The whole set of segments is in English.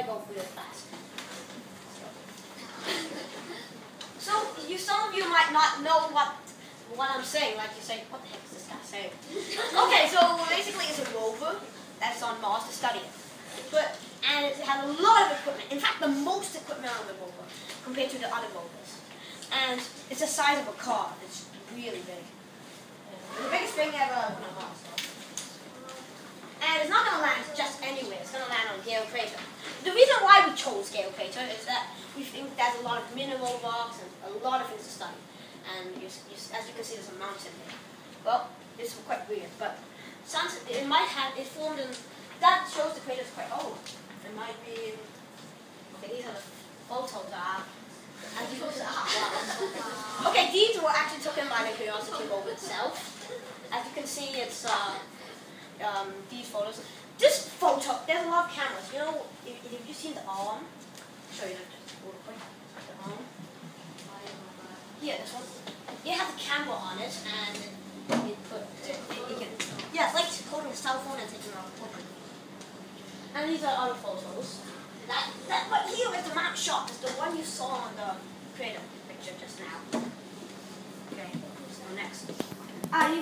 I go through this fast. So some of you might not know what I'm saying. Like you say, what the heck is this guy saying? Okay, so basically it's a rover that's on Mars to study it. And it has a lot of equipment. In fact, the most equipment on the rover compared to the other rovers. And it's the size of a car. It's really big. It's the biggest thing ever put on Mars. And it's not going to land just anywhere. It's going to land on Gale Crater. The reason why we chose Gale Crater is that we think there's a lot of mineral rocks and a lot of things to study. And as you can see, there's a mountain here. Well, it's quite weird, but it might have, it formed in, that shows the crater is quite old. It might be, okay, these are the photos as you can see, wow. Okay, these were actually taken by the Curiosity rover itself. As you can see, it's these photos. This photo, there's a lot of cameras. You know, if you've seen the arm, I'll show you the arm. Here, this one. It has a camera on it, and it can, yeah, it's like holding a cell phone and taking a photo. And these are other photos. But here is the map shot. It's the one you saw on the crater picture just now. Okay, so next. These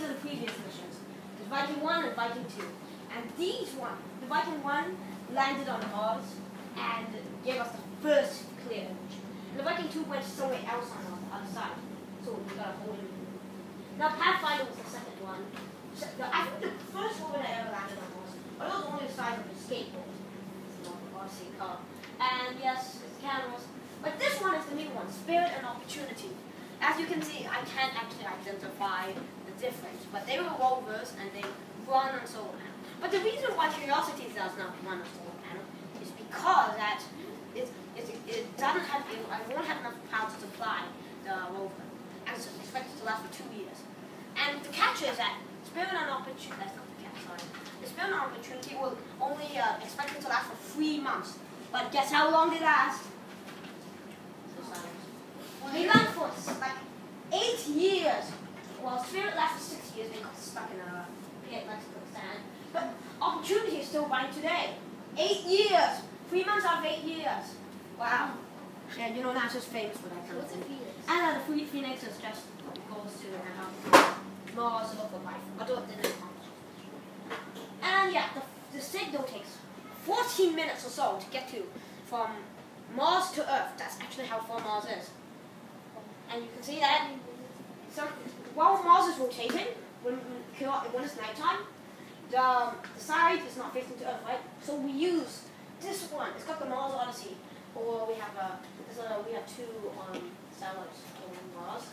are the previous missions. There's Viking 1 and Viking 2. And the Viking 1 landed on Mars and gave us the first clear image. And the Viking 2 went somewhere else on the other side. So we got a whole new one. Now Pathfinder was the second one. I think the first one that ever landed on Mars, but it was only the size of a skateboard. It's not an RC car. And yes, it's cameras. But this one is the new one, Spirit and Opportunity. As you can see, I can't actually identify the difference, but they were rovers and they run on solar panel. But the reason why Curiosity does not run on solar panel is because that it doesn't have, I won't have enough power to supply the rover, and it's expected to last for 2 years. And the catch is that Spirit and Opportunity, that's not the catch, sorry. The Spirit and Opportunity will only expected to last for 3 months. But guess how long they last? They last for like 8 years. Well, Spirit lasted for 6 years. They got stuck in a pit like quicksand. But Opportunity is still running today. 8 years. 3 months out of 8 years. Wow. Yeah, you know NASA's famous for that kind of thing. And the Phoenix is just goes to Mars look for life. Although it didn't accomplish. And yeah, the signal takes 14 minutes or so to get to from Mars to Earth. That's actually how far Mars is. And you can see that while Mars is rotating, when it's nighttime, the side is not facing to Earth, right? So we use this one. It's called the Mars Odyssey, or we have two satellites on Mars,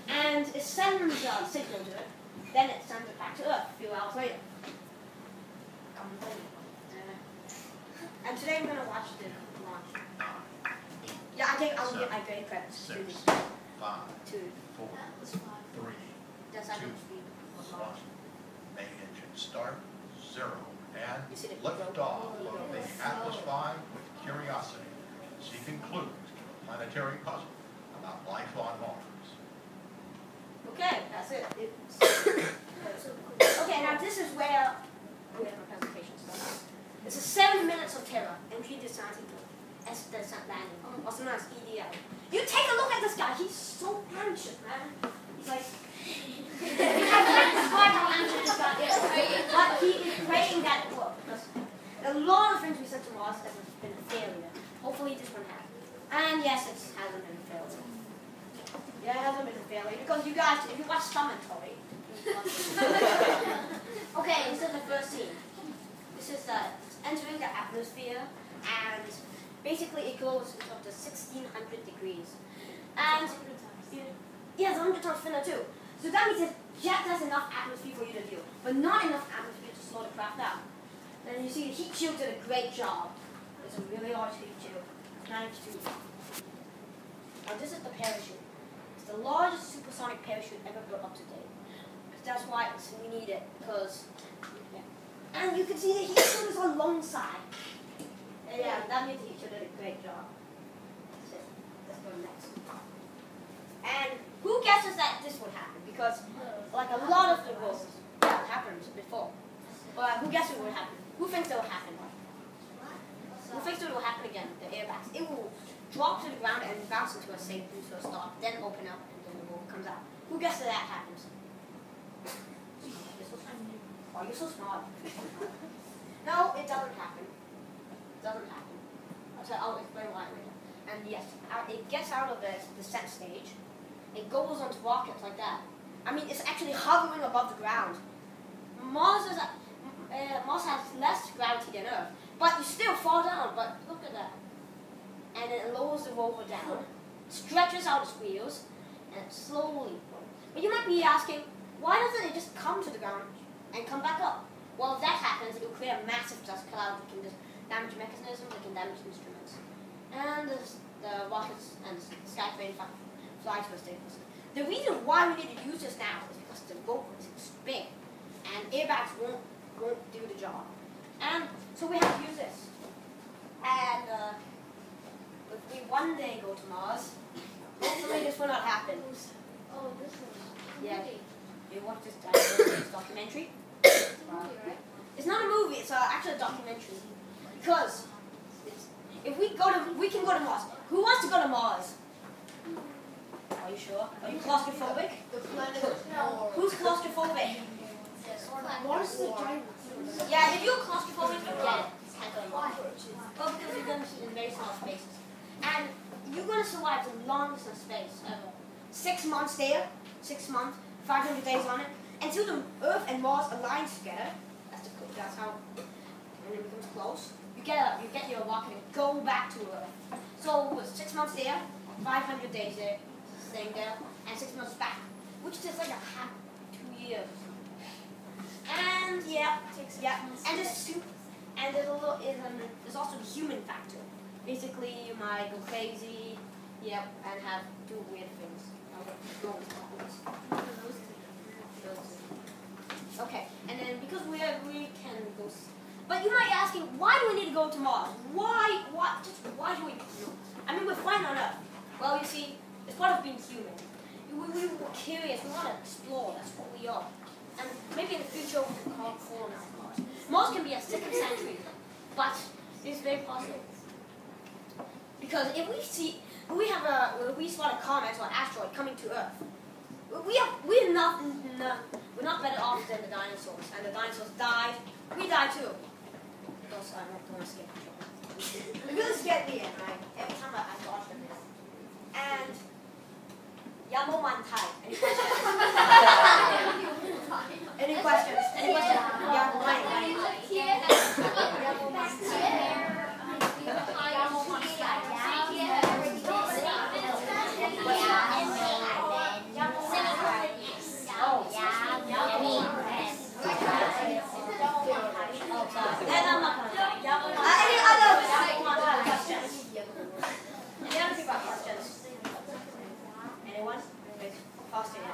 and it sends a signal to it. Then it sends it back to Earth a few hours later. And today we're gonna watch the launch. Yeah, I think I'll give my grade credits. 6, 5, 2, 4, 3, that's 2, 1. Main engine start, 0, and lift off of the Atlas V with Curiosity. Seeking clues to a planetary puzzle about life on Mars. Okay, that's it. Okay, now this is where we have our presentation starts. It's a 7 minutes of terror, entry descent descent landing, also known as EDL. You take a look at this guy, he's so anxious, man. He's like, you can't describe how anxious this guy is. But he is praying that it works, because a lot of things we sent to Mars have been a failure. Hopefully this one has. And yes, it hasn't been a failure. Yeah, it hasn't been a failure, because you guys, if you watch Summatory, okay, this is the first scene. This is entering the atmosphere, and basically it goes up to 1600 degrees. And yeah, it's 100 times thinner too. So that means it just has enough atmosphere for you to view, but not enough atmosphere to slow the craft down. And you see the heat shield did a great job. It's a really large heat shield. Managed to. Now this is the parachute. It's the largest supersonic parachute ever built up to date. That's why we need it, because and you can see the heat shield is on long side. Yeah, that means the heat shield did a great job. That's it. Let's go next. And who guesses that this would happen? Because like a lot of the rules, yeah, it happened before. But who guesses it would happen? Who thinks it will happen? Who thinks it will happen again? airbags. It will drop to the ground and bounce into a safe neutral star, then open up and then the rover comes out. Who guesses that happens? Oh, you're so smart. No, it doesn't happen. It doesn't happen. I'll explain why later. And yes, it gets out of the descent stage. It goes onto rockets like that. I mean, it's actually hovering above the ground. Mars has less gravity than Earth, but you still fall down. But look at that. And it lowers the rover down, stretches out its wheels, and slowly. But you might be asking, why doesn't it just come to the ground and come back up? Well, if that happens, it will create a massive dust cloud that can just damage mechanisms, that can damage instruments. And the rockets and skyplane fly to a stable. The reason why we need to use this now is because the rover is big, and airbags won't do the job. And so we have to use this. And if we one day go to Mars, hopefully this will not happen. Oh, this one. Yeah. You watch this documentary? It's not a movie, it's actually a documentary. Because we can go to Mars. Who wants to go to Mars? Are you sure? Are you claustrophobic? The planet no. Who's claustrophobic? Mars is a giant. Yeah, if you're claustrophobic, you get it. Well, because you're going to be in very small spaces. And you're going to survive the longest in space ever. 6 months there, 6 months, 500 days on it, until the Earth and Mars align together. That's how, when it becomes close. You get your rocket and go back to Earth. So 6 months there, 500 days there, staying there, and 6 months back, which is like a half 2 years. And and there's also the human factor. Basically, you might go crazy, and do weird things. Okay, and then because we can go, but you might be asking, why do we need to go to Mars? Why do we? I mean, we're fine on Earth. Well, you see, it's part of being human. We were curious. We want to explore. That's what we are. And maybe in the future we can colonize Mars. Mars can be a second century, but it's very possible. Because if we spot a comet or asteroid coming to Earth, we're not better off than the dinosaurs. And the dinosaurs died. We die too. Those I don't want to skip. It really scared me, right? Every time I thought of this. And Yamo Mantai. Any questions? Any questions? Any questions? Yamo Mantai. Then I'm not going to any other questions? Any other people have questions? Anyone? Faster now.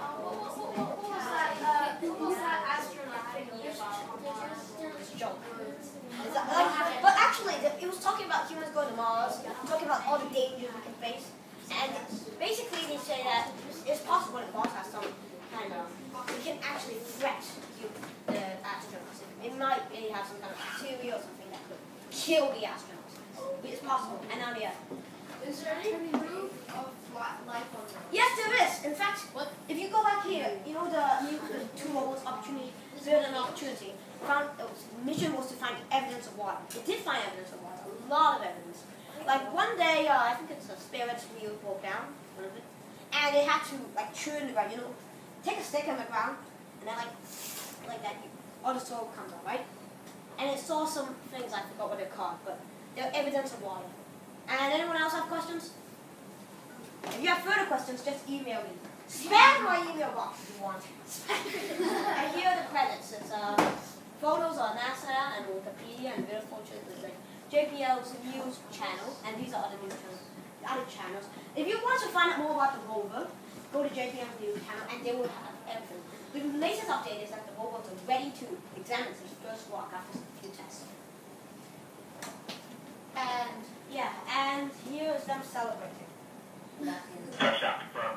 Who's that astronaut thingy about? It's a joke. But actually, it was talking about humans going to Mars, talking about all the dangers we can face, and basically they say that it's possible that Mars has some kind of, we can actually threat the astronauts. It might maybe have some kind of bacteria or something that could kill the astronauts. It's possible. And now, Is there any proof of life on Earth? yes, there is. In fact, if you go back here, you know the two robots opportunity, build an opportunity. Mission was to find evidence of water. It did find evidence of water, a lot of evidence. Like one day, I think it's a Spirit's wheel broke down, one of it, and it had to like churn the ground. You know, take a stick on the ground, and then like that, all the soil comes out, right? And it saw some things, I forgot what they're called, but they're evidence of water. And anyone else have questions? If you have further questions, just email me. Spam my email box if you want. And here are the credits. It's photos on NASA and Wikipedia and video photos. It's like JPL's news channel, and these are other news channels. Other channels. If you want to find out more about the rover, go to JPL's news channel, and they will have everything. The latest update is that the rover is ready to examine its first walk after a few tests. And here is them celebrating. Touchdown from